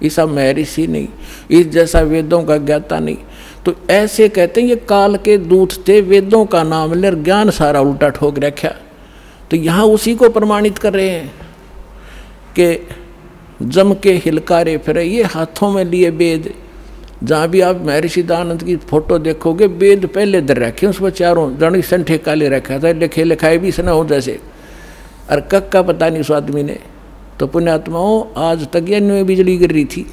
ये सब महर्षि नहीं, इस जैसा वेदों का ज्ञाता नहीं। तो ऐसे कहते हैं ये काल के दूत थे, वेदों का नाम ले ज्ञान सारा उल्टा ठोक रखा। तो यहाँ उसी को प्रमाणित कर रहे हैं कि जम के हिलकारे फिरे, ये हाथों में लिए वेद। जहाँ भी आप महर्षि दयानंद की फोटो देखोगे, वेद पहले दर रखे, उसमें चारों जड़ी संठे काले रखा था, लिखे लिखाए भी सना हो जैसे, और कक का पता नहीं उस आदमी ने। तो पुण्यात्माओं, आज तक ये में बिजली गिर रही थी,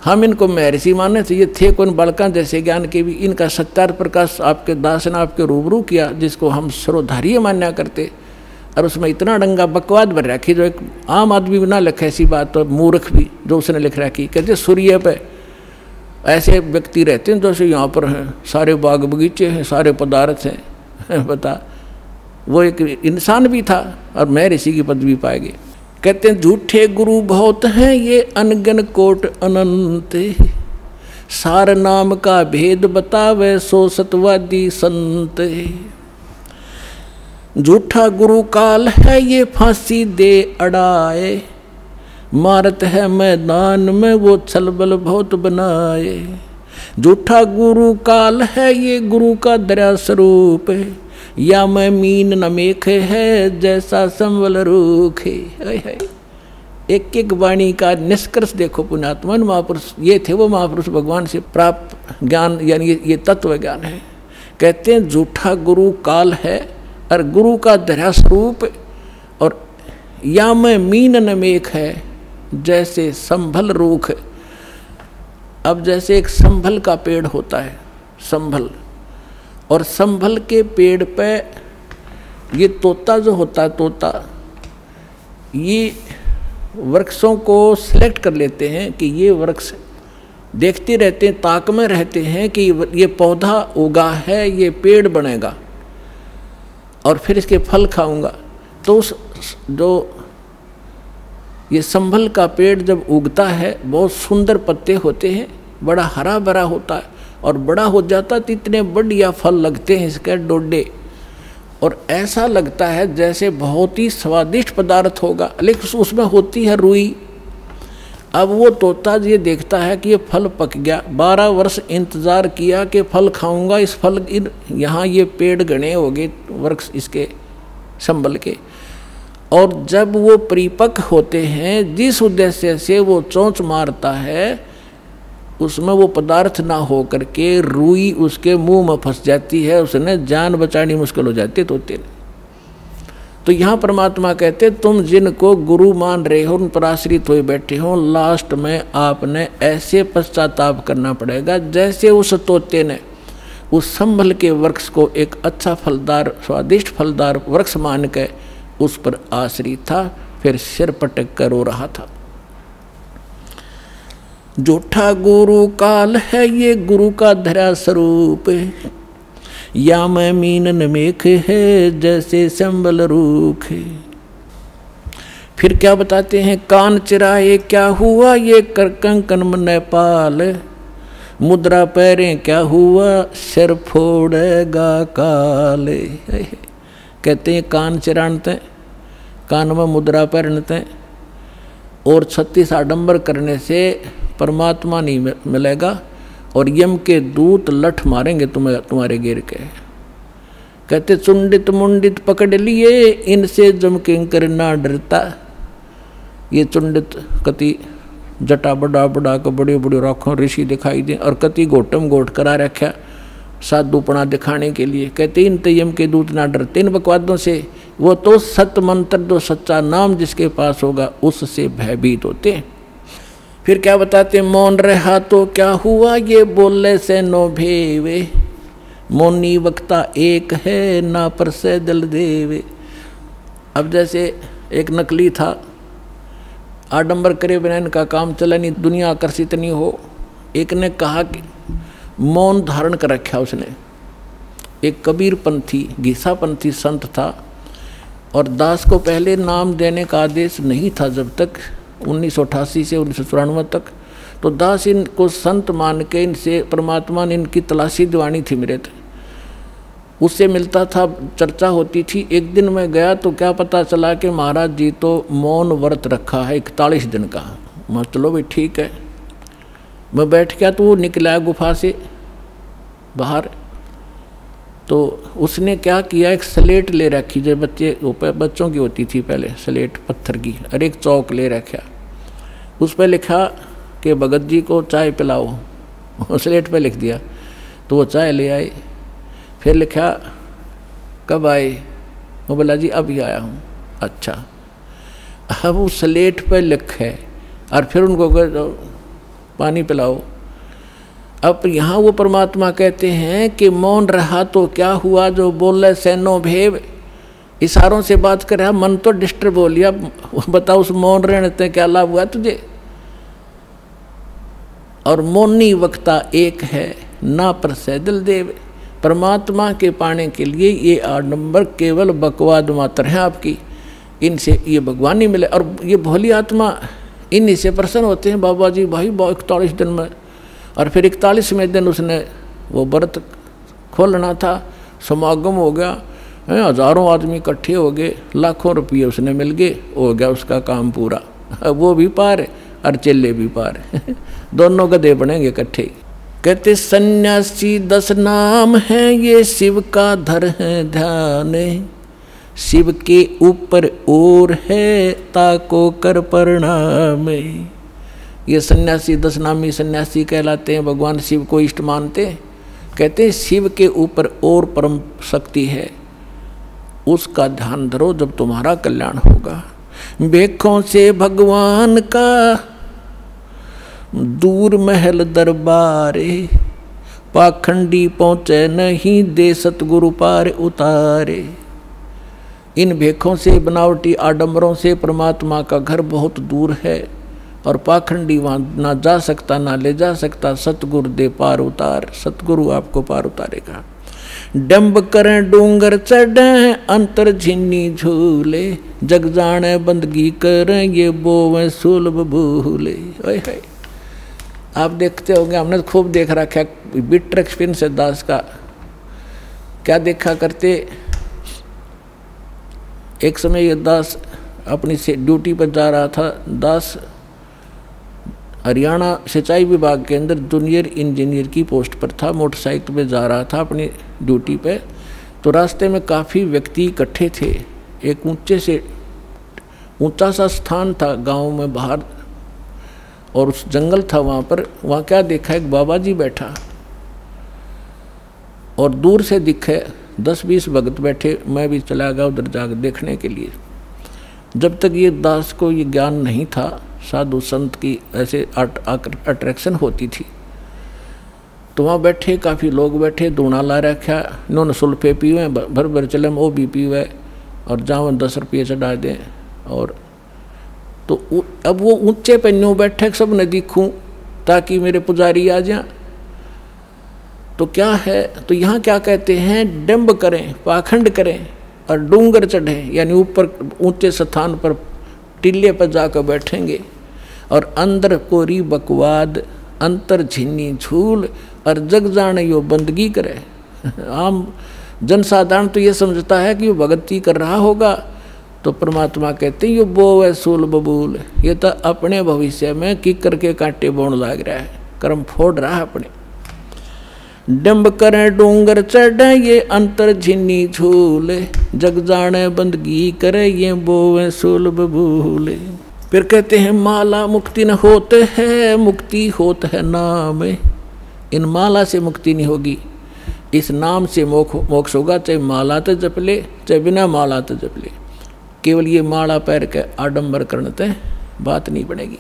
हम इनको महर्षि माने थे, ये थे कौन बालका जैसे ज्ञान के भी। इनका सत्यार्थ प्रकाश आपके दास ने आपके रूबरू किया, जिसको हम सर्वधार्य मान्या करते, और उसमें इतना डंगा बकवाद भर रखी जो एक आम आदमी भी ना लिखे ऐसी बात, तो मूर्ख भी जो उसने लिख रखी। कहते सूर्य पे ऐसे व्यक्ति रहते हैं जैसे यहाँ पर हैं, सारे बाग बगीचे हैं, सारे पदार्थ हैं बता, वो एक इंसान भी था और महर्षि की पदवी पाएगी। कहते हैं झूठे गुरु बहुत हैं ये अनगन कोट अनंत, सार नाम का भेद बतावे सो सतवादी संत। झूठा गुरु काल है ये फांसी दे अड़ाए, मारत है मैदान में वो छलबल बहुत बनाए। झूठा गुरु काल है ये गुरु का दया स्वरूप, या मैं मीन न मेखे है जैसा संवल रूख है। एक एक वाणी का निष्कर्ष देखो पुण्यात्मन। महापुरुष ये थे, वो महापुरुष भगवान से प्राप्त ज्ञान, यानी ये तत्व ज्ञान है। कहते हैं झूठा गुरु काल है और गुरु का दया स्वरूप, और या मैं मीन न मेख है जैसे संभल रूख। अब जैसे एक संभल का पेड़ होता है, संभल, और संभल के पेड़ पे ये तोता जो होता है, तोता ये वृक्षों को सिलेक्ट कर लेते हैं कि ये वृक्ष, देखते रहते हैं, ताक में रहते हैं कि ये पौधा उगा है, ये पेड़ बनेगा और फिर इसके फल खाऊंगा। तो उस जो ये संभल का पेड़ जब उगता है, बहुत सुंदर पत्ते होते हैं, बड़ा हरा भरा होता है, और बड़ा हो जाता है तो इतने बढ़िया फल लगते हैं इसके डोडे, और ऐसा लगता है जैसे बहुत ही स्वादिष्ट पदार्थ होगा, लेकिन उसमें होती है रुई। अब वो तोता ये देखता है कि ये फल पक गया, 12 वर्ष इंतज़ार किया कि फल खाऊंगा, इस फल यहाँ ये पेड़ घने हो गए वृक्ष इसके संभल के, और जब वो परिपक्व होते हैं, जिस उद्देश्य से वो चोंच मारता है, उसमें वो पदार्थ ना हो करके रुई उसके मुंह में फंस जाती है, उसने जान बचानी मुश्किल हो जाती है तोते ने। तो यहाँ परमात्मा कहते तुम जिनको गुरु मान रहे हो, उन पर आश्रित हुए बैठे हो, लास्ट में आपने ऐसे पश्चाताप करना पड़ेगा जैसे उस तोते ने उस संभल के वृक्ष को एक अच्छा फलदार, स्वादिष्ट फलदार वृक्ष मान के उस पर आश्रित था, फिर सिर पटक कर रो रहा था। झूठा गुरु काल है ये गुरु का धरा स्वरूप, या मैं मीन न मेख है जैसे संबल रूख। फिर क्या बताते हैं, कान चिराए क्या हुआ ये कर कंकन मन पाल, मुद्रा पैरें क्या हुआ सिर फोड़ेगा काल। कहते हैं कान चिरानते, कान में मुद्रा पहनते, और 36 आडंबर करने से परमात्मा नहीं मिलेगा, और यम के दूत लठ मारेंगे तुम्हारे गिर के। कहते चुंडित मुंडित पकड़ लिए इनसे जम किंकर ना डरता। ये चुंडित कति जटा बड़ा बड़ा को बड़े बड़े राखों ऋषि दिखाई दे, और कति घोटम घोट करा रखा साधुपना दिखाने के लिए। कहते इन यम के दूत ना डरते इन बकवादों से, वो तो सत्य मंत्र जो सच्चा नाम जिसके पास होगा उससे भयभीत होते हैं। फिर क्या बताते, मौन रहा तो क्या हुआ ये बोले से नो भेवे, मौनी वक्ता एक है ना पर से दिल देवे। अब जैसे एक नकली था, आडंबर करे बिना इनका काम चला नहीं, दुनिया आकर्षित नहीं हो। एक ने कहा कि मौन धारण कर रखा उसने। एक कबीर पंथी घिसा पंथी संत था, और दास को पहले नाम देने का आदेश नहीं था जब तक 1988 से 1994 तक। तो दास इनको संत मान के इनसे परमात्मा ने इनकी तलाशी दिवानी थी मेरे थे, उससे मिलता था, चर्चा होती थी। एक दिन मैं गया तो क्या पता चला कि महाराज जी तो मौन व्रत रखा है 41 दिन का, मैं चलो भाई ठीक है। मैं बैठ गया तो वो निकला गुफा से बाहर। तो उसने क्या किया, एक स्लेट ले रखी जो बच्चों की होती थी पहले, स्लेट पत्थर की, और एक चौक ले रखा। उस पर लिखा कि भगत जी को चाय पिलाओ। स्लेट पे लिख दिया। तो वो चाय ले आए। फिर लिखा कब आए, वो बोला जी अभी आया हूँ। अच्छा, अब वो स्लेट पे लिखे और फिर उनको पानी पिलाओ। अब यहाँ वो परमात्मा कहते हैं कि मौन रहा तो क्या हुआ, जो बोले सैनो भेव, इशारों से बात कर रहा, मन तो डिस्टर्ब हो लिया। बताओ उस मौन रहने से क्या लाभ हुआ तुझे। और मौनी वक्ता एक है ना प्रसैदल देव। परमात्मा के पाने के लिए ये आडंबर केवल बकवाद मात्र है आपकी, इनसे ये भगवान नहीं मिले। और ये भोली आत्मा इन्हीं से प्रसन्न होते हैं। बाबा जी भाई 41 दिन में, और फिर 41वें दिन उसने वो व्रत खोलना था, समागम हो गया, हजारों आदमी इकट्ठे हो गए, लाखों रुपये उसने मिल गए, हो गया उसका काम पूरा। वो भी पार और चेले भी पार। दोनों गधे बनेंगे इकट्ठे। कहते सन्यासी 10 नाम है, ये शिव का धर है ध्यान, शिव के ऊपर और है ताको कर प्रणाम। ये सन्यासी 10 नामी सन्यासी कहलाते हैं, भगवान शिव को इष्ट मानते। कहते हैं शिव के ऊपर और परम शक्ति है, उसका ध्यान धरो जब तुम्हारा कल्याण होगा। भेखों से भगवान का दूर महल दरबारे, पाखंडी पहुँचे नहीं दे सतगुरु पार उतारे। इन भेखों से, बनावटी आडंबरों से परमात्मा का घर बहुत दूर है, और पाखंडी वहाँ ना जा सकता ना ले जा सकता। सतगुरु दे पार उतार, सतगुरु आपको पार उतारेगा। डंब करें डूंगर चढ़े, अंतर झिन्नी झूले, जग जाने बंदगी करें ये बोवें सुलभ भूले। ओए आप देखते होंगे, हमने तो खूब देख रखा है बिटर एक्सपीरियंस है दास का। क्या देखा करते, एक समय ये दास अपनी से ड्यूटी पर जा रहा था। दास हरियाणा सिंचाई विभाग के अंदर जूनियर इंजीनियर की पोस्ट पर था, मोटरसाइकिल पे जा रहा था अपनी ड्यूटी पे। तो रास्ते में काफ़ी व्यक्ति इकट्ठे थे। एक ऊंचा सा स्थान था गांव में बाहर, और उस जंगल था वहाँ पर। वहाँ क्या देखा, एक बाबा जी बैठा, और दूर से दिखे 10-20 भगत बैठे। मैं भी चला गया उधर जाकर देखने के लिए। जब तक ये दास को ये ज्ञान नहीं था, साधु संत की ऐसे अट्रैक्शन होती थी। तो वहाँ बैठे काफ़ी लोग बैठे, दूना ला रखा, इन्होंने सुल्फे पी हुए, भर भर चले वो भी पी हुए, और जावन 10 रुपये चढ़ा दें। और तो अब वो ऊंचे पे न्यू बैठे, सब ने दिखूं ताकि मेरे पुजारी आ जाए। तो क्या है, तो यहाँ क्या कहते हैं, डंब करें, पाखंड करें और डूंगर चढ़े, यानी ऊपर ऊंचे स्थान पर टिल्ले पर जाकर बैठेंगे, और अंदर कोरी बकवाद, अंतर झिन्नी झूल, और जग जाने यो बंदगी करे। आम जनसाधारण तो ये समझता है कि वो भगती कर रहा होगा, तो परमात्मा कहते हैं यो बो है सूल बबूल, ये तो अपने भविष्य में किकर के कांटे बोन लाग रहा है, कर्म फोड़ रहा है अपने। डंब करे डूंगर चढ़े ये अंतर झिन्नी झूले, जग जाने बंदगी करे ये बोवे सूल बबूले। फिर कहते हैं माला मुक्ति न होते है, मुक्ति होत है नाम। इन माला से मुक्ति नहीं होगी, इस नाम से मोक्ष होगा। चाहे माला तो जप ले, चाहे बिना माला तो जप ले। केवल ये माला पैर के आडंबर करते बात नहीं बनेगी।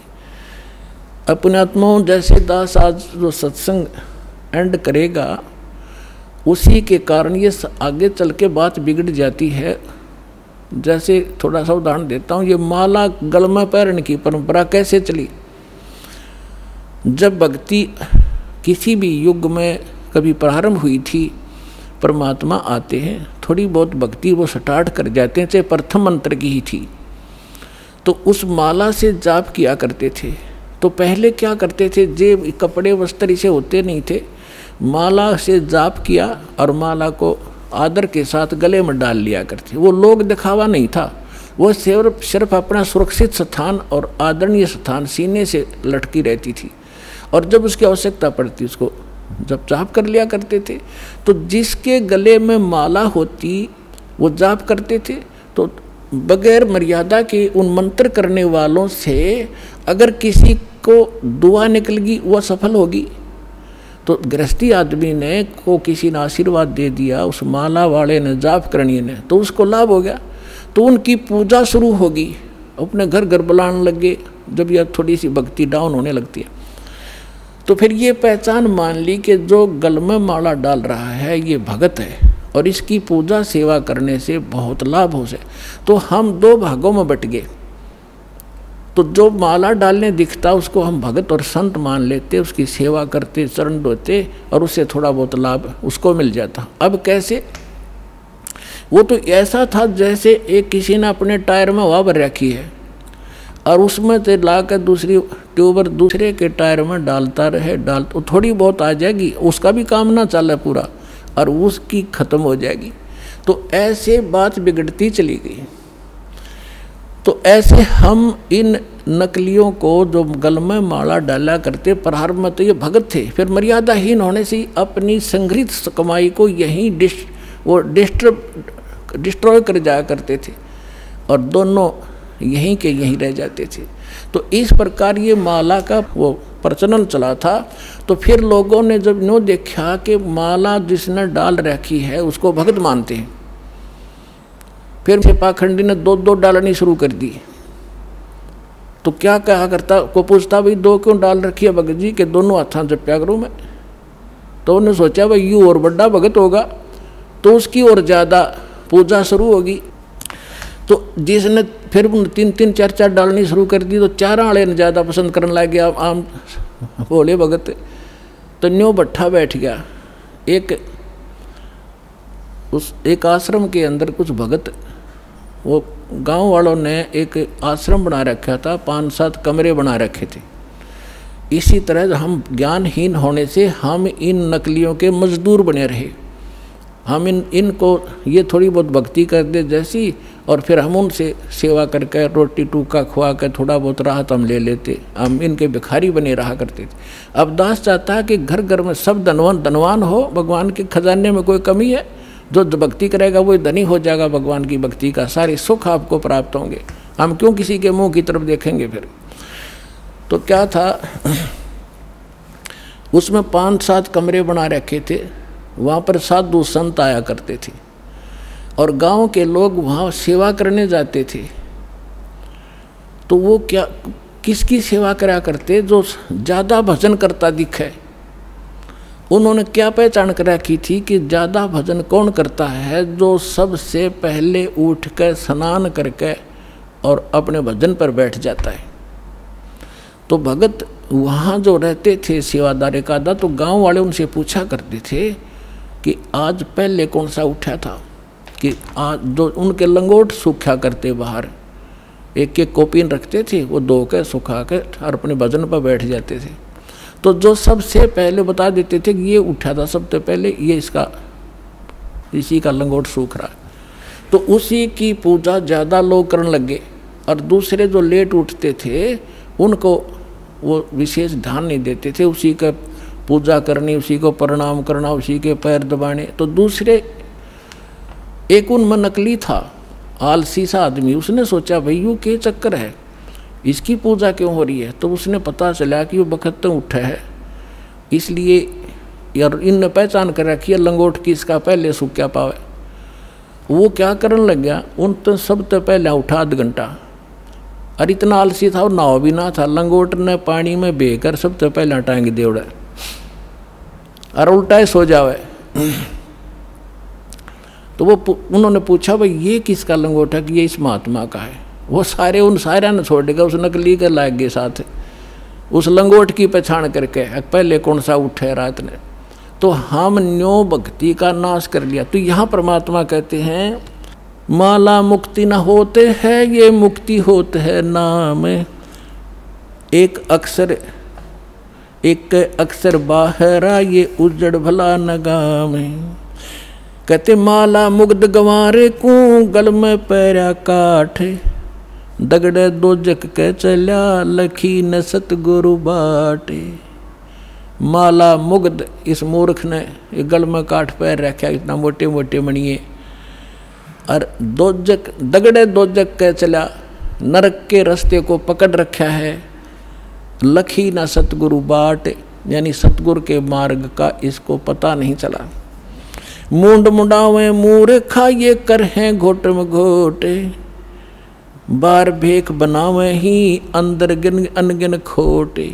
अपने आत्माओं जैसे दास आज जो सत्संग एंड करेगा, उसी के कारण ये आगे चल के बात बिगड़ जाती है। जैसे थोड़ा सा उदाहरण देता हूँ, ये माला गल में पहनने की परंपरा कैसे चली। जब भक्ति किसी भी युग में कभी प्रारंभ हुई थी, परमात्मा आते हैं, थोड़ी बहुत भक्ति वो स्टार्ट कर जाते हैं, चाहे प्रथम मंत्र की ही थी, तो उस माला से जाप किया करते थे। तो पहले क्या करते थे, जेब कपड़े वस्त्र इसे होते नहीं थे, माला से जाप किया और माला को आदर के साथ गले में डाल लिया करते। वो लोग दिखावा नहीं था, वो सिर्फ अपना सुरक्षित स्थान और आदरणीय स्थान सीने से लटकी रहती थी, और जब उसकी आवश्यकता पड़ती उसको जब जाप कर लिया करते थे। तो जिसके गले में माला होती वो जाप करते थे, तो बगैर मर्यादा के उन मंत्र करने वालों से अगर किसी को दुआ निकल गई वह सफल होगी। तो गृहस्थी आदमी ने को किसी ने आशीर्वाद दे दिया, उस माला वाले ने, जाप करनी ने, तो उसको लाभ हो गया, तो उनकी पूजा शुरू होगी, अपने घर घर बुलाने लगे। जब यह थोड़ी सी भक्ति डाउन होने लगती है तो फिर ये पहचान मान ली कि जो गल में माला डाल रहा है ये भगत है और इसकी पूजा सेवा करने से बहुत लाभ हो से। तो हम दो भागों में बट गए। तो जो माला डालने दिखता उसको हम भगत और संत मान लेते, उसकी सेवा करते, चरण धोते और उससे थोड़ा बहुत लाभ उसको मिल जाता। अब कैसे? वो तो ऐसा था जैसे एक किसी ने अपने टायर में हवा भर रखी है और उसमें से ला कर दूसरी ट्यूबर दूसरे के टायर में डालता रहे, तो थोड़ी बहुत आ जाएगी, उसका भी काम ना चले पूरा और उसकी ख़त्म हो जाएगी। तो ऐसे बात बिगड़ती चली गई। तो ऐसे हम इन नकलियों को जो गल में माला डाला करते, प्रारंभ में तो ये भगत थे, फिर मर्यादाहीन होने से अपनी संग्रहित कमाई को यहीं डिस्ट्रॉय कर जाया करते थे और दोनों यहीं के यहीं रह जाते थे। तो इस प्रकार ये माला का वो प्रचलन चला था। तो फिर लोगों ने जब नो देखा कि माला जिसने डाल रखी है उसको भगत मानते हैं, फिर से पाखंडी ने दो दो डालनी शुरू कर दी। तो क्या कहा करता को पूछता, भाई दो क्यों डाल रखी है भगत जी के? दोनों हाथों जप्या करूँ मैं। तो उन्होंने सोचा भाई यूँ और बड़ा भगत होगा तो उसकी और ज़्यादा पूजा शुरू होगी। तो जिसने फिर तीन तीन चार चार डालनी शुरू कर दी तो चार वाले ने ज़्यादा पसंद करने लग गया आम बोले भगत। तो न्यों भट्ठा बैठ गया। एक आश्रम के अंदर कुछ भगत, वो गांव वालों ने एक आश्रम बना रखा था, 5-7 कमरे बना रखे थे। इसी तरह हम ज्ञानहीन होने से हम इन नकलियों के मजदूर बने रहे। हम इनको ये थोड़ी बहुत भक्ति कर दे जैसी, और फिर हम उनसे सेवा करके रोटी टूका खुआ कर थोड़ा बहुत राहत हम ले लेते, हम इनके भिखारी बने रहा करते थे। अब दास चाहता है कि घर घर में सब धनवान हो, भगवान के खजाने में कोई कमी है? जो भक्ति करेगा वो धनी हो जाएगा, भगवान की भक्ति का सारे सुख आपको प्राप्त होंगे। हम क्यों किसी के मुंह की तरफ देखेंगे? फिर तो क्या था, उसमें 5-7 कमरे बना रखे थे। वहाँ पर साधु संत आया करते थे और गांव के लोग वहाँ सेवा करने जाते थे। तो वो क्या किसकी सेवा करा करते? जो ज़्यादा भजन करता दिखे। उन्होंने क्या पहचान कर रखी थी कि ज़्यादा भजन कौन करता है? जो सबसे पहले उठ कर स्नान करके और अपने भजन पर बैठ जाता है। तो भगत वहाँ जो रहते थे सेवादार एक आधा, तो गांव वाले उनसे पूछा करते थे कि आज पहले कौन सा उठा था, कि आज जो उनके लंगोट सूखा करते बाहर, एक एक कोपीन रखते थे, वो धो के सुखा के और अपने भजन पर बैठ जाते थे। तो जो सबसे पहले बता देते थे कि ये उठा था सबसे पहले, ये इसी का लंगोट सूख रहा है, तो उसी की पूजा ज़्यादा लोग करने लगे। और दूसरे जो लेट उठते थे उनको वो विशेष ध्यान नहीं देते थे, उसी का पूजा करनी, उसी को प्रणाम करना, उसी के पैर दबाने। तो दूसरे एक उनमें नकली था, आलसी सा आदमी, उसने सोचा भाई यूँ क्या चक्कर है, इसकी पूजा क्यों हो रही है? तो उसने पता चला कि वो बखत उठा है, इसलिए यार इनने पहचान कर रखी है लंगोट की, इसका पहले सूख क्या पावे। वो क्या करने लग गया, उन तो सब तो पहले उठा आध घंटा, और इतना आलसी था और नाव भी ना था, लंगोट ने पानी में बेकर सब तो पहले टांग दे उड़ा और उल्टा ही सो जावे। तो वो उन्होंने पूछा भाई ये किसका लंगोट है? कि ये इस महात्मा का है। वो सारे उन सारे ने छोड़ देगा, उस नकली के लाग गए साथ, उस लंगोट की पहचान करके पहले कौन सा उठे रात ने। तो हम न्यो भक्ति का नाश कर लिया। तो यहाँ परमात्मा कहते हैं माला मुक्ति न होते है, ये मुक्ति होते है नाम। एक अक्षर बाहरा, ये उजड़ भला न गाम। कहते माला मुग्ध गंवारे को गल में पैरा काठ, दगड़े दो जग के चल्या लखी न सतगुरु बाटे। माला मुग्ध इस मूर्ख ने गल में काठ पैर रखा, इतना मोटे मोटे मणिए, और दोजक दगड़े दोजक के चला, नरक के रास्ते को पकड़ रखा है। लखी ना सतगुरु बाट, यानी सतगुरु के मार्ग का इसको पता नहीं चला। मूंड मुंडावे मूर्खा ये कर हैं घोट में घोटे, बार भेख बनावे ही अंदर गिन अनगिन खोटे।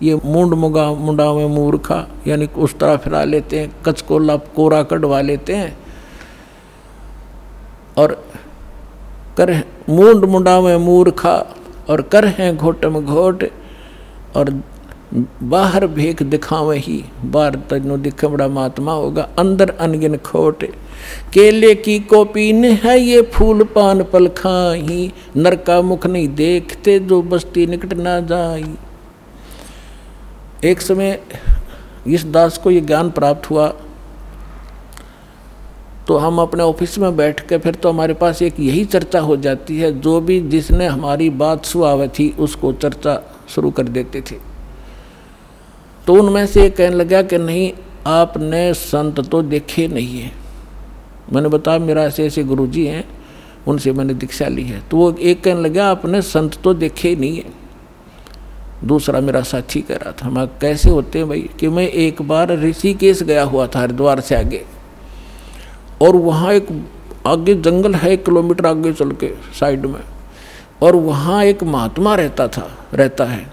ये मूंड मुंडावे मूर्खा यानी उस तरह फिरा लेते हैं, कच को कोरा कढ़वा लेते हैं, और कर मूंड मुंडावे मूर्खा और कर हैं घोट में घोट, और बाहर भेख दिखावे ही, बाहर तजनो दिखे बड़ा महात्मा होगा, अंदर अनगिन खोट। केले की कोपीन है ये फूल पान पल खाही, नर का मुख नहीं देखते जो बस्ती निकट ना जाई। एक समय इस दास को ये ज्ञान प्राप्त हुआ, तो हम अपने ऑफिस में बैठ के फिर तो हमारे पास एक यही चर्चा हो जाती है, जो भी जिसने हमारी बात सुनावी थी उसको चर्चा शुरू कर देते थे। तो उनमें से कहने लगा कि नहीं आपने संत तो देखे नहीं है। मैंने बताया मेरा ऐसे ऐसे गुरुजी हैं, उनसे मैंने दीक्षा ली है। तो वो एक कहने लगा आपने संत तो देखे नहीं है। दूसरा मेरा साथी कह रहा था, हम कैसे होते हैं भाई, कि मैं एक बार ऋषिकेश गया हुआ था हरिद्वार से आगे, और वहाँ एक आगे जंगल है 1 किलोमीटर आगे चल के साइड में, और वहाँ एक महात्मा रहता है,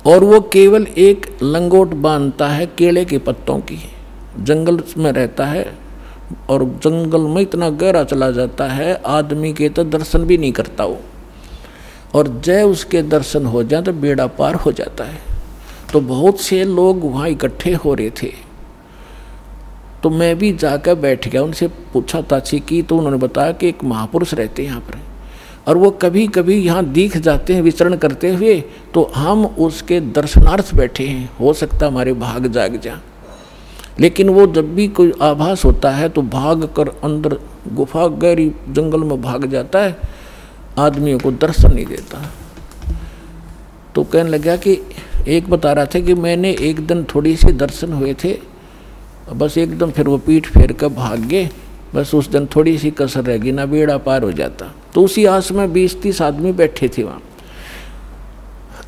और वो केवल एक लंगोट बांधता है केले के पत्तों की, जंगल में रहता है, और जंगल में इतना गहरा चला जाता है आदमी के तो दर्शन भी नहीं करता वो, और जय उसके दर्शन हो जाए तो बेड़ा पार हो जाता है। तो बहुत से लोग वहाँ इकट्ठे हो रहे थे, तो मैं भी जाकर बैठ गया, उनसे पूछा ताछी की, तो उन्होंने बताया कि एक महापुरुष रहते हैं यहाँ पर, और वो कभी कभी यहाँ दिख जाते हैं विचरण करते हुए, तो हम उसके दर्शनार्थ बैठे हैं, हो सकता हमारे भाग जाग जा। लेकिन वो जब भी कोई आभास होता है तो भाग कर अंदर गुफा गहरी जंगल में भाग जाता है, आदमियों को दर्शन नहीं देता। तो कहने लगा कि एक बता रहा था कि मैंने एक दिन थोड़ी सी दर्शन हुए थे, बस एकदम फिर वो पीठ फेर कर भाग गए, बस उस दिन थोड़ी सी कसर रहेगी ना बेड़ा पार हो जाता। तो उसी आस में 20-30 आदमी बैठे थे वहाँ।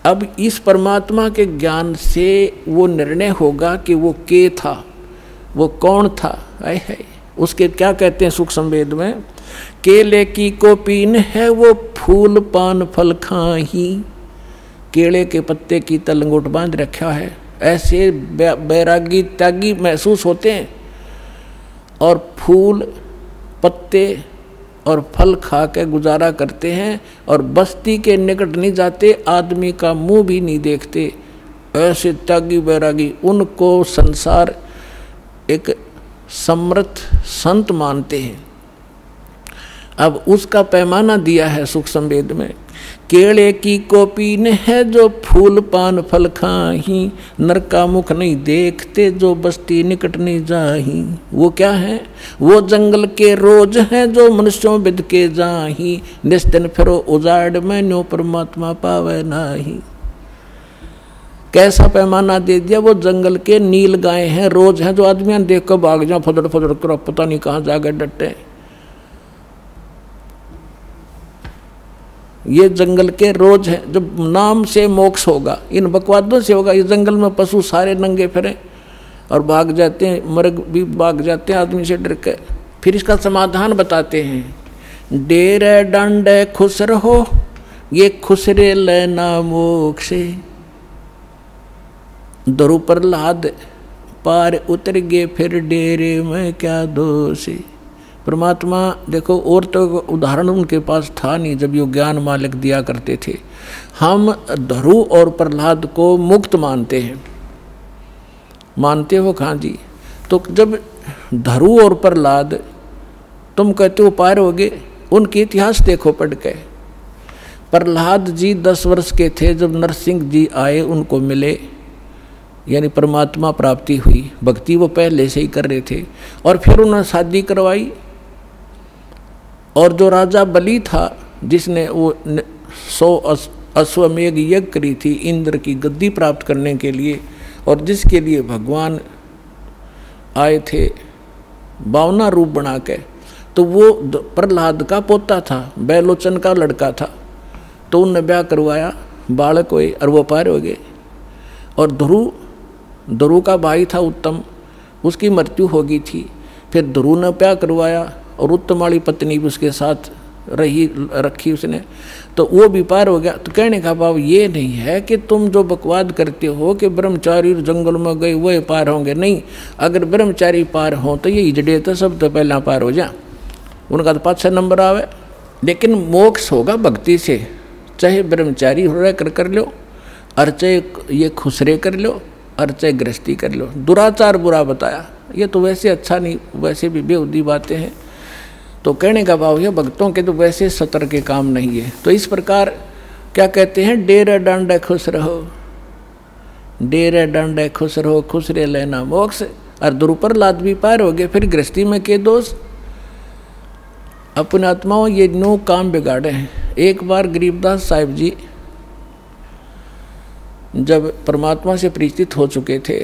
अब इस परमात्मा के ज्ञान से वो निर्णय होगा कि वो के था, वो कौन था। आए है उसके क्या कहते हैं सुख संवेद में, केले की कोपीन है वो फूल पान फल खाही, केले के पत्ते की तलंगोट बांध रखा है। ऐसे बैरागी त्यागी महसूस होते हैं, और फूल पत्ते और फल खा के गुजारा करते हैं, और बस्ती के निकट नहीं जाते, आदमी का मुंह भी नहीं देखते। ऐसे त्यागी बैरागी, उनको संसार एक समर्थ संत मानते हैं। अब उसका पैमाना दिया है सुख संवेद में, केले की कोपीन है जो फूल पान फल खाही, नर का मुख नहीं देखते जो बस्ती निकट नहीं जाही। वो क्या है, वो जंगल के रोज हैं जो मनुष्यों बिद के जाही, निस्तिन फिरो उजाड़ में न्यो परमात्मा पावे नाही। कैसा पैमाना दे दिया, वो जंगल के नील गाय हैं, रोज हैं जो आदमियां देख कर भाग जाओ फदड़ फदड़ कर, पता नहीं कहाँ जाकर डटे। ये जंगल के रोज हैं, जब नाम से मोक्ष होगा, इन बकवादों से होगा। ये जंगल में पशु सारे नंगे फिरे और भाग जाते हैं, मर्ग भी भाग जाते हैं आदमी से डर के। फिर इसका समाधान बताते हैं, डेरे डंडे खुश रहो ये खुसरे लेना मोक्ष, दरु प्रहलाद पार उतर गए फिर डेरे में क्या दोष। परमात्मा देखो, और तो उदाहरण उनके पास था नहीं जब ये ज्ञान मालिक दिया करते थे। हम धरु और प्रहलाद को मुक्त मानते हैं, मानते हो खां जी। तो जब धरु और प्रहलाद तुम कहते हो पार हो गए, उनके इतिहास देखो पढ़ के। प्रहलाद जी 10 वर्ष के थे जब नरसिंह जी आए, उनको मिले, यानी परमात्मा प्राप्ति हुई। भक्ति वो पहले से ही कर रहे थे। और फिर उन्होंने शादी करवाई, और जो राजा बलि था जिसने वो 100 अश्वमेघ यज्ञ करी थी इंद्र की गद्दी प्राप्त करने के लिए, और जिसके लिए भगवान आए थे 52 रूप बना के, तो वो प्रहलाद का पोता था, बैलोचन का लड़का था। तो उनने ब्याह करवाया, बालक हुए और वो पार हो गए। और ध्रुव का भाई था उत्तम, उसकी मृत्यु हो गई थी। फिर ध्रुव ने ब्याह करवाया और उत्तम वाली पत्नी भी उसके साथ रखी उसने, तो वो भी पार हो गया। तो कहने का भाव ये नहीं है कि तुम जो बकवाद करते हो कि ब्रह्मचारी जंगल में गए वो पार होंगे, नहीं। अगर ब्रह्मचारी पार हो तो ये इजड़े तो सब तो पहला पार हो जा, उनका तो 5-6 नंबर आवे। लेकिन मोक्ष होगा भक्ति से, चाहे ब्रह्मचारी हो रहा कर लो, और चाहे ये खुसरे कर लो, और चाहे गृहस्थी कर लो। दुराचार बुरा बताया, ये तो वैसे अच्छा नहीं, वैसे भी बेहुदी बातें हैं। तो कहने का भाव है भक्तों के तो वैसे सतर के काम नहीं है। तो इस प्रकार क्या कहते हैं, डेरा डांडा खुश रहो, डेरा डांडा खुश रहो, खुश रे लेना मोक्ष। और ध्रुव लाद भी पार हो गए। फिर गृहस्थी में के दोष, अपने आत्माओं ये 9 काम बिगाड़े हैं। एक बार गरीबदास साहिब जी जब परमात्मा से परिचित हो चुके थे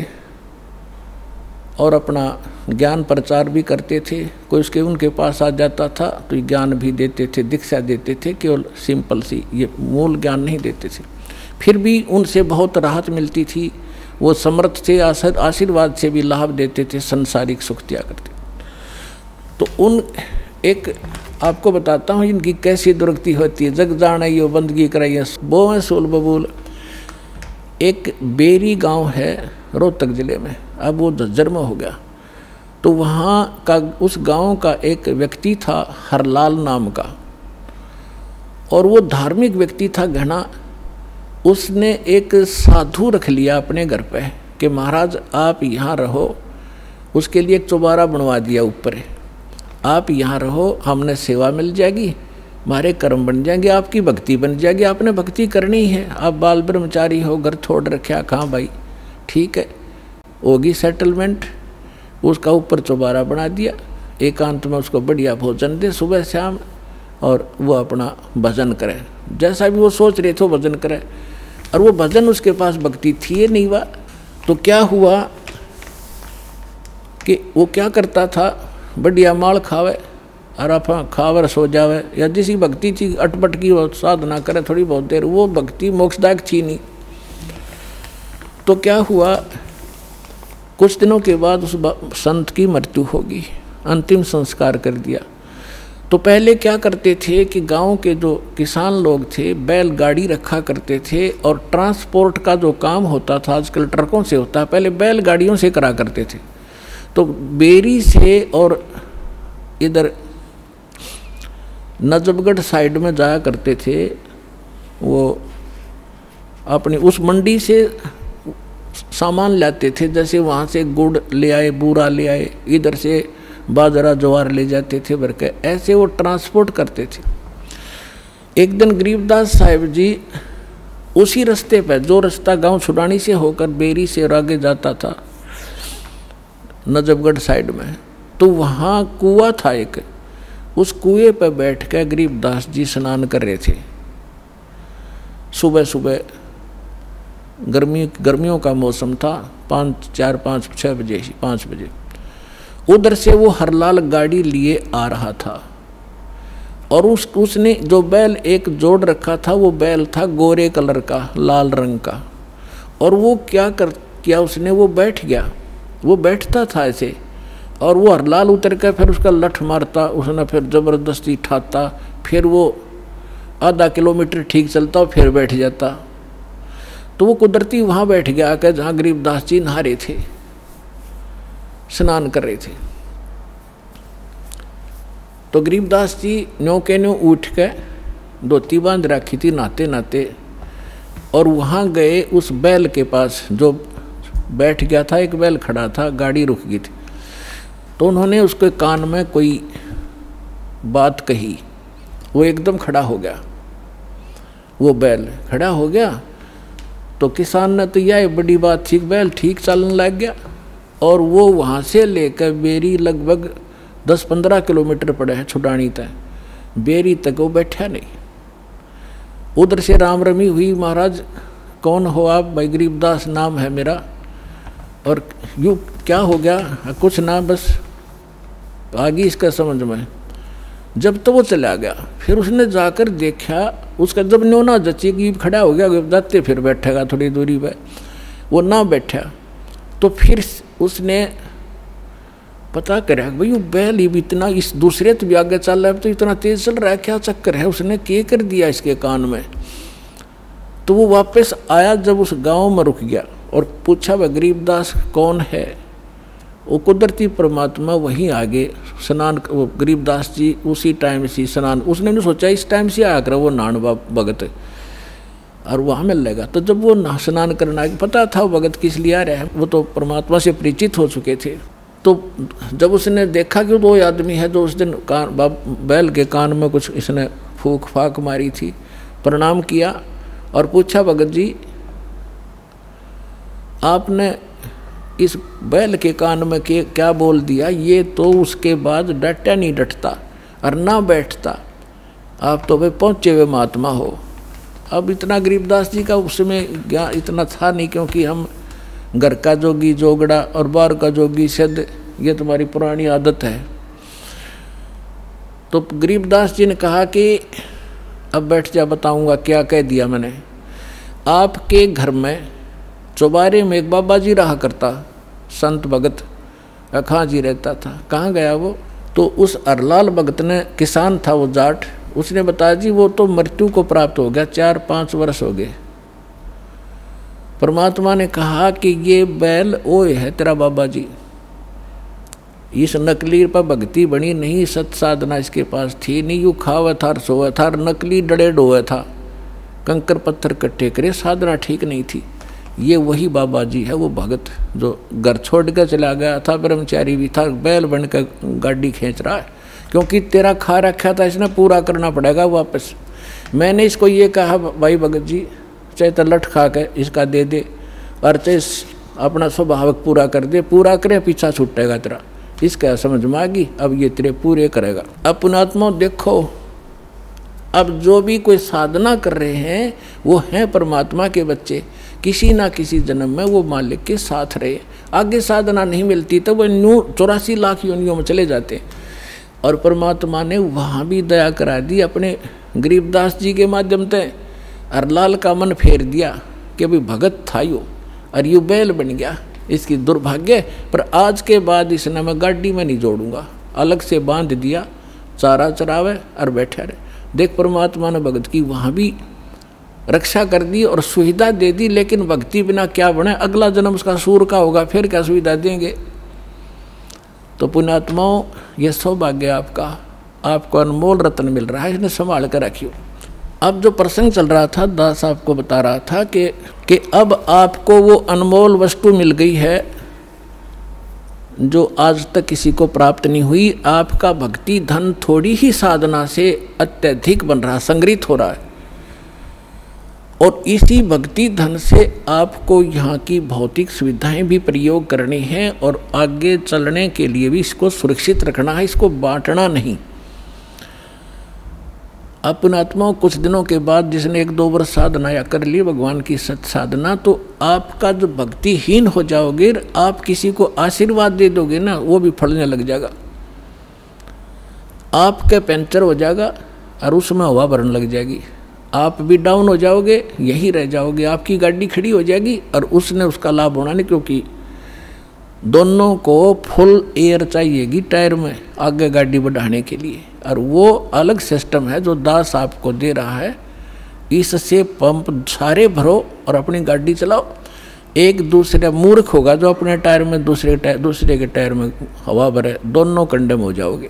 और अपना ज्ञान प्रचार भी करते थे, कोई उसके उनके पास आ जाता था तो ज्ञान भी देते थे, दीक्षा देते थे, केवल सिंपल सी, ये मूल ज्ञान नहीं देते थे। फिर भी उनसे बहुत राहत मिलती थी, वो समर्थ थे, आशीर्वाद से भी लाभ देते थे, संसारिक सुख दिया करते। तो उन एक आपको बताता हूँ इनकी कैसी दुर्गति होती है। जग जान बंदगी कराइए बो सोल बबूल। एक बेरी गांव है रोहतक जिले में, अब वो जन्म हो गया। तो वहाँ का उस गांव का एक व्यक्ति था हरलाल नाम का, और वो धार्मिक व्यक्ति था घना। उसने एक साधु रख लिया अपने घर पे कि महाराज आप यहाँ रहो। उसके लिए एक चौबारा बनवा दिया ऊपर, आप यहाँ रहो, हमने सेवा मिल जाएगी, हमारे कर्म बन जाएंगे, आपकी भक्ति बन जाएगी, आपने भक्ति करनी है। आप बाल ब्रह्मचारी हो, घर छोड़ रखा, कहाँ भाई, ठीक है, होगी सेटलमेंट। उसका ऊपर चौबारा बना दिया, एकांत में उसको बढ़िया भोजन दे सुबह शाम, और वो अपना भजन करे, जैसा भी वो सोच रहे थे वो भजन करे। और वो भजन उसके पास भक्ति थी नहीं हुआ। तो क्या हुआ कि वो क्या करता था, बढ़िया माल खावे और आप खावर सो जावे, या जिसी भक्ति थी अटपट की वो साधना करे थोड़ी बहुत देर, वो भक्ति मोक्षदायक थी नहीं। तो क्या हुआ, कुछ दिनों के बाद उस संत की मृत्यु होगी, अंतिम संस्कार कर दिया। तो पहले क्या करते थे कि गांव के जो किसान लोग थे बैलगाड़ी रखा करते थे, और ट्रांसपोर्ट का जो काम होता था आजकल ट्रकों से होता है, पहले बैलगाड़ियों से करा करते थे। तो बेरी से और इधर नजफगढ़ साइड में जाया करते थे। वो अपनी उस मंडी से सामान लाते थे, जैसे वहाँ से गुड़ ले आए, बूरा ले आए, इधर से बाजरा ज्वार ले जाते थे भर के, ऐसे वो ट्रांसपोर्ट करते थे। एक दिन गरीबदास साहिब जी उसी रास्ते पर, जो रास्ता गांव छुड़ानी से होकर बेरी से और आगे जाता था नजफगढ़ साइड में, तो वहाँ कुआं था एक, उस कुएं पर बैठ कर गरीबदास जी स्नान कर रहे थे। सुबह सुबह गर्मियों का मौसम था, 5 बजे उधर से वो हरलाल गाड़ी लिए आ रहा था, और उसने जो बैल एक जोड़ रखा था, वो बैल था गोरे कलर का, लाल रंग का। और वो किया उसने, वो बैठ गया, वो बैठता था ऐसे, और वो हरलाल उतर कर फिर उसका लठ मारता, उसने फिर ज़बरदस्ती ठाता, फिर वो आधा किलोमीटर ठीक चलता और फिर बैठ जाता। तो वो कुदरती वहाँ बैठ गया आकर जहाँ गरीबदास जी नहा रहे थे, स्नान कर रहे थे। तो गरीबदास जी न्यों के न्यों उठ के धोती बांध रखी थी नहाते नहाते, और वहाँ गए उस बैल के पास जो बैठ गया था, एक बैल खड़ा था, गाड़ी रुक गई थी। तो उन्होंने उसके कान में कोई बात कही, वो एकदम खड़ा हो गया, वो बैल खड़ा हो गया। तो किसान ने तो यह बड़ी बात थी, बैल ठीक चलने लग गया। और वो वहाँ से लेकर बेरी लगभग 10-15 किलोमीटर पड़े हैं छुटानी तक, बेरी तक वो बैठा नहीं। उधर से राम रमी हुई, महाराज कौन हो आप? भाई गरीबदास नाम है मेरा। और यूँ क्या हो गया? कुछ ना, बस आगे इसका समझ में। जब तो वो चला गया, फिर उसने जाकर देखा, उसका जब न्योना जची की खड़ा हो गया, जाते फिर बैठेगा थोड़ी दूरी पे, वो ना बैठा। तो फिर उसने पता करा भाई वो बैल ही भी इतना, इस दूसरे तो भी आगे चल रहा है, तो इतना तेज चल रहा है, क्या चक्कर है? उसने क्या कर दिया इसके कान में। तो वो वापस आया, जब उस गांव में रुक गया और पूछा वह गरीबदास कौन है? वो कुदरती परमात्मा वहीं आगे स्नान, वो गरीबदास जी उसी टाइम से स्नान, उसने नहीं सोचा इस टाइम से आकर वो नान भगत और वहाँ मिल लेगा। तो जब वो स्नान करना, पता था वो भगत किस लिए आ रहा है, वो तो परमात्मा से परिचित हो चुके थे। तो जब उसने देखा कि वो आदमी है जो उस दिन बैल के कान में कुछ इसने फूक फाक मारी थी, प्रणाम किया और पूछा भगत जी आपने इस बैल के कान में क्या बोल दिया? ये तो उसके बाद डटा नहीं डटता और ना बैठता, आप तो भाई पहुँचे हुए महात्मा हो। अब इतना गरीबदास जी का उसमें ज्ञान इतना था नहीं, क्योंकि हम घर का जोगी जोगड़ा और बाहर का जोगी सिद्ध, ये तुम्हारी पुरानी आदत है। तो गरीबदास जी ने कहा कि अब बैठ जा, बताऊंगा क्या कह दिया मैंने। आपके घर में चौबारे में एक बाबा जी रहा करता, संत भगत अखा जी रहता था। कहाँ गया वो? तो उस अरलाल भगत ने, किसान था वो जाट, उसने बताया जी वो तो मृत्यु को प्राप्त हो गया, 4-5 वर्ष हो गए। परमात्मा ने कहा कि ये बैल ओए है तेरा बाबा जी, इस नकली पर भक्ति बनी नहीं, सत साधना इसके पास थी नहीं, यू खावा था सोया था, नकली डड़े डोया था, कंकर पत्थर इकट्ठे करे, साधना ठीक नहीं थी। ये वही बाबा जी है, वो भगत जो घर छोड़ कर चला गया था, ब्रह्मचारी भी था, बैल बनकर गाड़ी खींच रहा है, क्योंकि तेरा खा रखा था इसने, पूरा करना पड़ेगा वापस। मैंने इसको ये कहा भाई भगत जी चाहे तो लठ खा के इसका दे दे और चाहे अपना स्वभाव पूरा कर दे, पूरा करे पीछा छूटेगा तेरा। इसका समझ में आ गई, अब ये तेरे पूरे करेगा। अब पुणात्मा देखो, अब जो भी कोई साधना कर रहे हैं वो हैं परमात्मा के बच्चे, किसी ना किसी जन्म में वो मालिक के साथ रहे। आगे साधना नहीं मिलती तो वो 84 लाख योनियों में चले जाते। और परमात्मा ने वहाँ भी दया करा दी अपने गरीबदास जी के माध्यम से, अरलाल का मन फेर दिया कि अभी भगत था यो और यू बैल बन गया, इसकी दुर्भाग्य। पर आज के बाद इसने मैं गाड़ी में नहीं जोड़ूंगा, अलग से बांध दिया, चारा चरावे और बैठा रहे। देख परमात्मा ने भगत की वहाँ भी रक्षा कर दी और सुविधा दे दी, लेकिन भक्ति बिना क्या बने? अगला जन्म उसका सूर का होगा, फिर क्या सुविधा देंगे? तो पुण्यात्माओं ये सौभाग्य आपका, आपको अनमोल रत्न मिल रहा है, इसने संभाल कर रखियो। अब जो प्रसंग चल रहा था, दास आपको बता रहा था कि अब आपको वो अनमोल वस्तु मिल गई है जो आज तक किसी को प्राप्त नहीं हुई। आपका भक्ति धन थोड़ी ही साधना से अत्यधिक बन रहा, संग्रहित हो रहा है, और इसी भक्ति धन से आपको यहाँ की भौतिक सुविधाएं भी प्रयोग करनी है और आगे चलने के लिए भी इसको सुरक्षित रखना है, इसको बांटना नहीं। अपनात्मा कुछ दिनों के बाद जिसने 1-2 वर्ष साधना या कर ली भगवान की सत साधना, तो आपका जो भक्तिहीन हो जाओगे, आप किसी को आशीर्वाद दे दोगे ना, वो भी फलने लग जाएगा, आपका पंचर हो जाएगा और उसमें हवा भरने लग जाएगी, आप भी डाउन हो जाओगे, यहीं रह जाओगे, आपकी गाड़ी खड़ी हो जाएगी और उसने उसका लाभ होना नहीं, क्योंकि दोनों को फुल एयर चाहिएगी टायर में आगे गाड़ी बढ़ाने के लिए, और वो अलग सिस्टम है जो दास आपको दे रहा है। इससे पंप सारे भरो और अपनी गाड़ी चलाओ। एक दूसरे मूर्ख होगा जो अपने टायर में दूसरे के टायर में हवा भरे, दोनों कंडम हो जाओगे।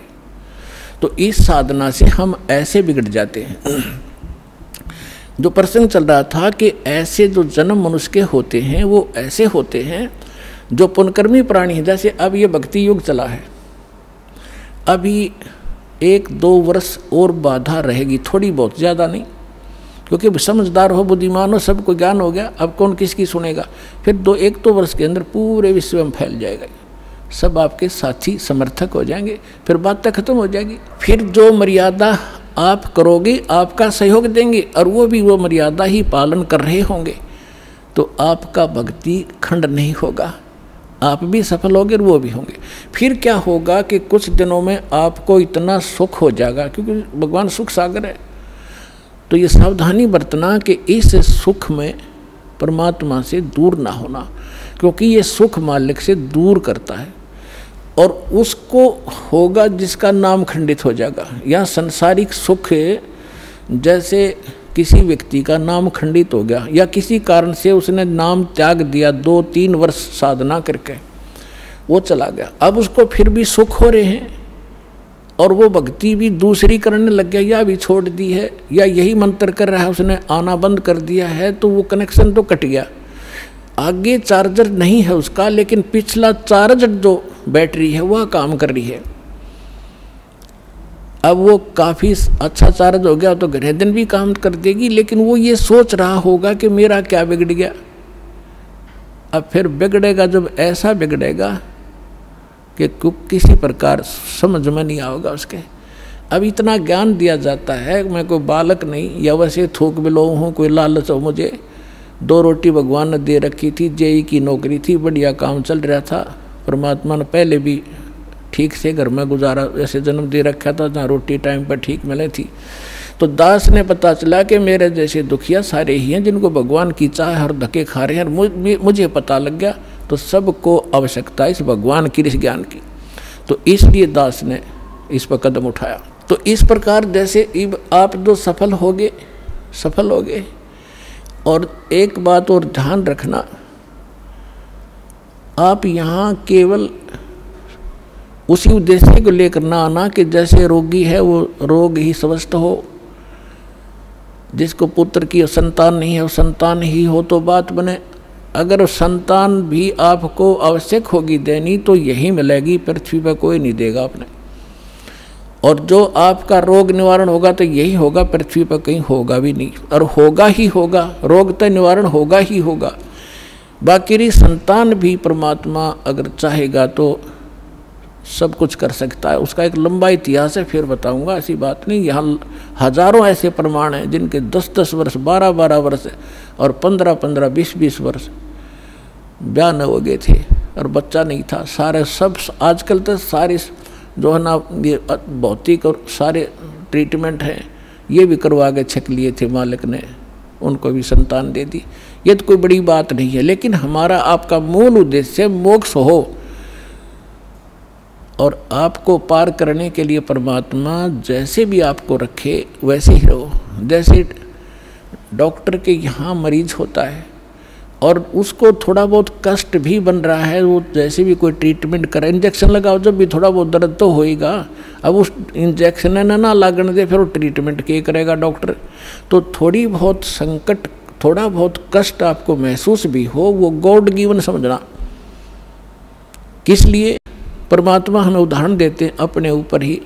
तो इस साधना से हम ऐसे बिगड़ जाते हैं। जो प्रसंग चल रहा था कि ऐसे जो जन्म मनुष्य के होते हैं वो ऐसे होते हैं जो पुनकर्मी प्राणी हैं। जैसे अब ये भक्ति युग चला है, अभी 1-2 वर्ष और बाधा रहेगी, थोड़ी बहुत, ज़्यादा नहीं, क्योंकि समझदार हो, बुद्धिमान हो, सबको ज्ञान हो गया, अब कौन किसकी सुनेगा। फिर 1-2 वर्ष के अंदर पूरे विश्व में फैल जाएगा, सब आपके साथी समर्थक हो जाएंगे, फिर बातें खत्म हो जाएगी। फिर जो मर्यादा आप करोगे आपका सहयोग देंगे और वो भी वो मर्यादा ही पालन कर रहे होंगे, तो आपका भक्ति खंड नहीं होगा, आप भी सफल होंगे और वो भी होंगे। फिर क्या होगा कि कुछ दिनों में आपको इतना सुख हो जाएगा, क्योंकि भगवान सुख सागर है। तो ये सावधानी बरतना कि इस सुख में परमात्मा से दूर ना होना, क्योंकि ये सुख मालिक से दूर करता है और उसको होगा जिसका नाम खंडित हो जाएगा। या सांसारिक सुख जैसे किसी व्यक्ति का नाम खंडित हो गया या किसी कारण से उसने नाम त्याग दिया, 2-3 वर्ष साधना करके वो चला गया, अब उसको फिर भी सुख हो रहे हैं और वो भक्ति भी दूसरी करने लग गया या भी छोड़ दी है या यही मंत्र कर रहा है, उसने आना बंद कर दिया है, तो वो कनेक्शन तो कट गया। आगे चार्जर नहीं है उसका, लेकिन पिछला चार्जर जो बैटरी है वह काम कर रही है। अब वो काफ़ी अच्छा चार्ज हो गया तो घने दिन भी काम कर देगी, लेकिन वो ये सोच रहा होगा कि मेरा क्या बिगड़ गया। अब फिर बिगड़ेगा, जब ऐसा बिगड़ेगा कि किसी प्रकार समझ में नहीं आएगा उसके। अब इतना ज्ञान दिया जाता है, मैं कोई बालक नहीं या वैसे थूक बिलो हूँ, कोई लालच हो मुझे। 2 रोटी भगवान ने दे रखी थी, जेई की नौकरी थी, बढ़िया काम चल रहा था, परमात्मा ने पहले भी ठीक से घर में गुजारा ऐसे जन्म दे रखा था जहाँ रोटी टाइम पर ठीक मिले थी। तो दास ने पता चला कि मेरे जैसे दुखिया सारे ही हैं जिनको भगवान की चाह और धक्के खा रहे हैं। मुझे पता लग गया, तो सबको आवश्यकता इस भगवान की, इस ज्ञान की। तो इसलिए दास ने इस पर कदम उठाया। तो इस प्रकार जैसे आप जो सफल होगे। और एक बात और ध्यान रखना, आप यहाँ केवल उसी उद्देश्य को लेकर ना आना कि जैसे रोगी है वो रोग ही स्वस्थ हो, जिसको पुत्र की संतान नहीं है वो संतान ही हो तो बात बने। अगर संतान भी आपको आवश्यक होगी देनी तो यही मिलेगी, पृथ्वी पर कोई नहीं देगा आपने। और जो आपका रोग निवारण होगा तो यही होगा, पृथ्वी पर कहीं होगा भी नहीं, और होगा ही होगा, रोग तो निवारण होगा ही होगा। बाकी संतान भी परमात्मा अगर चाहेगा तो सब कुछ कर सकता है। उसका एक लंबा इतिहास है, फिर बताऊंगा, ऐसी बात नहीं। यहाँ हजारों ऐसे प्रमाण हैं जिनके 10-10 वर्ष, 12-12 वर्ष और 15-15, 20-20 वर्ष ब्याह न हो गए थे और बच्चा नहीं था। सारे सब आजकल तो सारे जो है ना ये भौतिक और सारे ट्रीटमेंट हैं, ये भी करवा के छक लिए थे मालिक ने, उनको भी संतान दे दी। ये तो कोई बड़ी बात नहीं है, लेकिन हमारा आपका मूल उद्देश्य मोक्ष हो और आपको पार करने के लिए परमात्मा जैसे भी आपको रखे वैसे ही रहो। जैसे डॉक्टर के यहाँ मरीज होता है और उसको थोड़ा बहुत कष्ट भी बन रहा है, वो जैसे भी कोई ट्रीटमेंट करे, इंजेक्शन लगाओ, जब भी थोड़ा बहुत दर्द तो होएगा। अब उस इंजेक्शन ना लागने दे, फिर वो ट्रीटमेंट क्या करेगा डॉक्टर। तो थोड़ी बहुत संकट, थोड़ा बहुत कष्ट आपको महसूस भी हो, वो गॉड गिवन समझना। किस लिए? परमात्मा हमें उदाहरण देते हैं अपने ऊपर ही।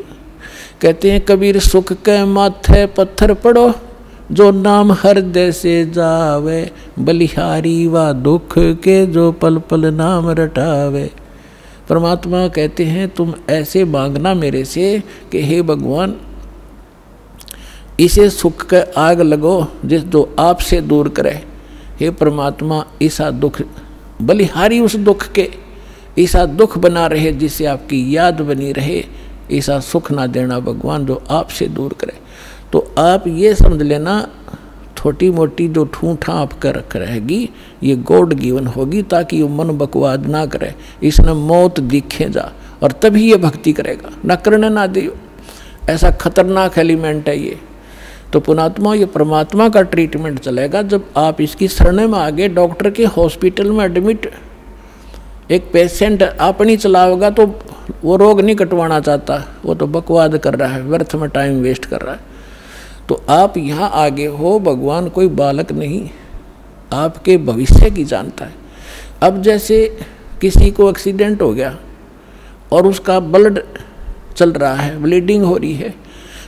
कहते हैं कबीर सुख के माथे पत्थर पड़ो, जो नाम हृदय से जावे, बलिहारी व दुख के जो पल पल नाम रटावे। परमात्मा कहते हैं तुम ऐसे मांगना मेरे से कि हे भगवान इसे सुख के आग लगो जिस जो आपसे दूर करे। हे परमात्मा ऐसा दुख, बलिहारी उस दुख के, ऐसा दुख बना रहे जिससे आपकी याद बनी रहे, ऐसा सुख ना देना भगवान जो आपसे दूर करे। तो आप ये समझ लेना, छोटी मोटी जो ठूठा आपका रख रहेगी ये गॉड गिवन होगी, ताकि ये मन बकवाद ना करे, इसने मौत दिखे जा, और तभी ये भक्ति करेगा, ना करने ना दियो। ऐसा खतरनाक एलिमेंट है ये। तो पुणात्मा ये परमात्मा का ट्रीटमेंट चलेगा जब आप इसकी शरण में आगे। डॉक्टर के हॉस्पिटल में एडमिट एक पेशेंट अपनी चलाओगा तो वो रोग नहीं कटवाना चाहता, वो तो बकवाद कर रहा है, व्यर्थ में टाइम वेस्ट कर रहा है। तो आप यहाँ आगे हो, भगवान कोई बालक नहीं, आपके भविष्य की जानता है। अब जैसे किसी को एक्सीडेंट हो गया और उसका ब्लड चल रहा है, ब्लीडिंग हो रही है,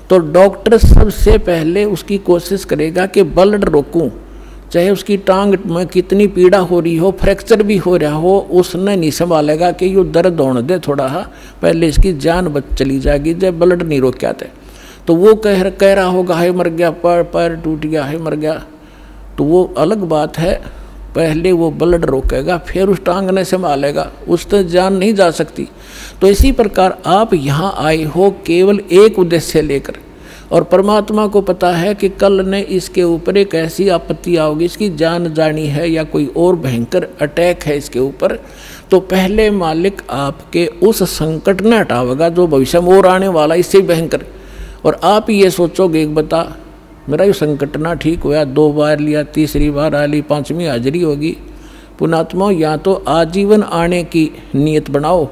तो डॉक्टर सबसे पहले उसकी कोशिश करेगा कि ब्लड रोकूं, चाहे उसकी टांग में कितनी पीड़ा हो रही हो, फ्रैक्चर भी हो रहा हो, उसने नहीं संभालेगा कि यो दर्द होने दे थोड़ा हा, पहले इसकी जान बच चली जाएगी जब ब्लड नहीं रोक आते। तो वो कह रहा होगा हाय मर गया, पैर टूट गया, हाय मर गया, तो वो अलग बात है। पहले वो ब्लड रोकेगा, फिर उस टांग ने संभालेगा, उस तक जान नहीं जा सकती। तो इसी प्रकार आप यहाँ आए हो केवल एक उद्देश्य लेकर, और परमात्मा को पता है कि कल ने इसके ऊपर एक ऐसी आपत्ति आओगी, इसकी जान जानी है या कोई और भयंकर अटैक है इसके ऊपर, तो पहले मालिक आपके उस संकट न हटावेगा जो भविष्य में और आने वाला इससे भयंकर। और आप ये सोचोगे एक बता मेरा ये संकट ना ठीक हुआ, 2 बार लिया, तीसरी बार आ ली, 5वीं हाजिरी होगी। पुणात्मा या तो आजीवन आने की नीयत बनाओ,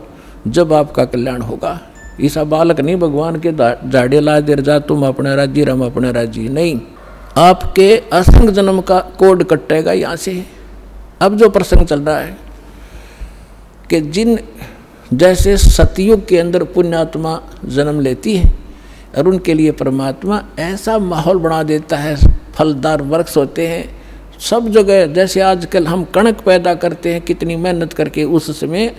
जब आपका कल्याण होगा। ईसा बालक नहीं भगवान के झाड़े ला देर जा तुम अपने राज्य रम अपने राज्य, नहीं, आपके असंग जन्म का कोड कटेगा यहाँ से। अब जो प्रसंग चल रहा है कि जिन जैसे सतयुग के अंदर पुण्यात्मा जन्म लेती है और उनके लिए परमात्मा ऐसा माहौल बना देता है, फलदार वृक्ष होते हैं सब जगह। जैसे आजकल हम कणक पैदा करते हैं कितनी मेहनत करके, उस समय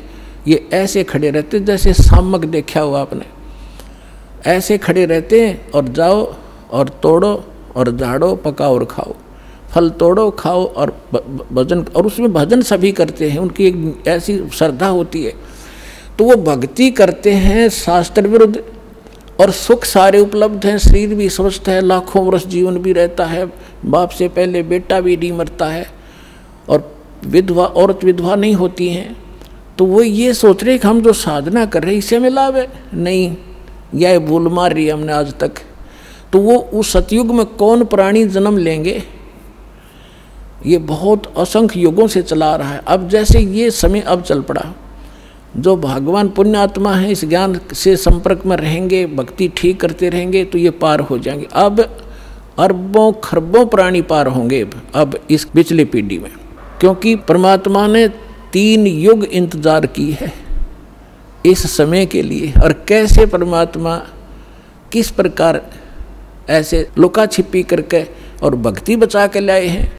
ये ऐसे खड़े रहते जैसे सामक देखा हुआ आपने, ऐसे खड़े रहते हैं और जाओ और तोड़ो और झाड़ो, पकाओ और खाओ, फल तोड़ो खाओ और भजन, और उसमें भजन सभी करते हैं, उनकी एक ऐसी श्रद्धा होती है। तो वो भक्ति करते हैं शास्त्र विरुद्ध, और सुख सारे उपलब्ध हैं, शरीर भी स्वस्थ है, लाखों वर्ष जीवन भी रहता है, बाप से पहले बेटा भी नहीं मरता है, और विधवा औरत विधवा नहीं होती हैं। तो वो ये सोच रहे कि हम जो साधना कर रहे हैं इससे हमें लाभ है, नहीं, यह भूल मार रही है हमने आज तक। तो वो उस सतयुग में कौन प्राणी जन्म लेंगे, ये बहुत असंख्य युगों से चला रहा है। अब जैसे ये समय अब चल पड़ा, जो भगवान पुण्यात्मा है इस ज्ञान से संपर्क में रहेंगे, भक्ति ठीक करते रहेंगे, तो ये पार हो जाएंगे। अब अरबों खरबों प्राणी पार होंगे अब इस पिछली पीढ़ी में, क्योंकि परमात्मा ने 3 युग इंतजार की है इस समय के लिए। और कैसे परमात्मा किस प्रकार ऐसे लुका छिपी करके और भक्ति बचा के लाए हैं,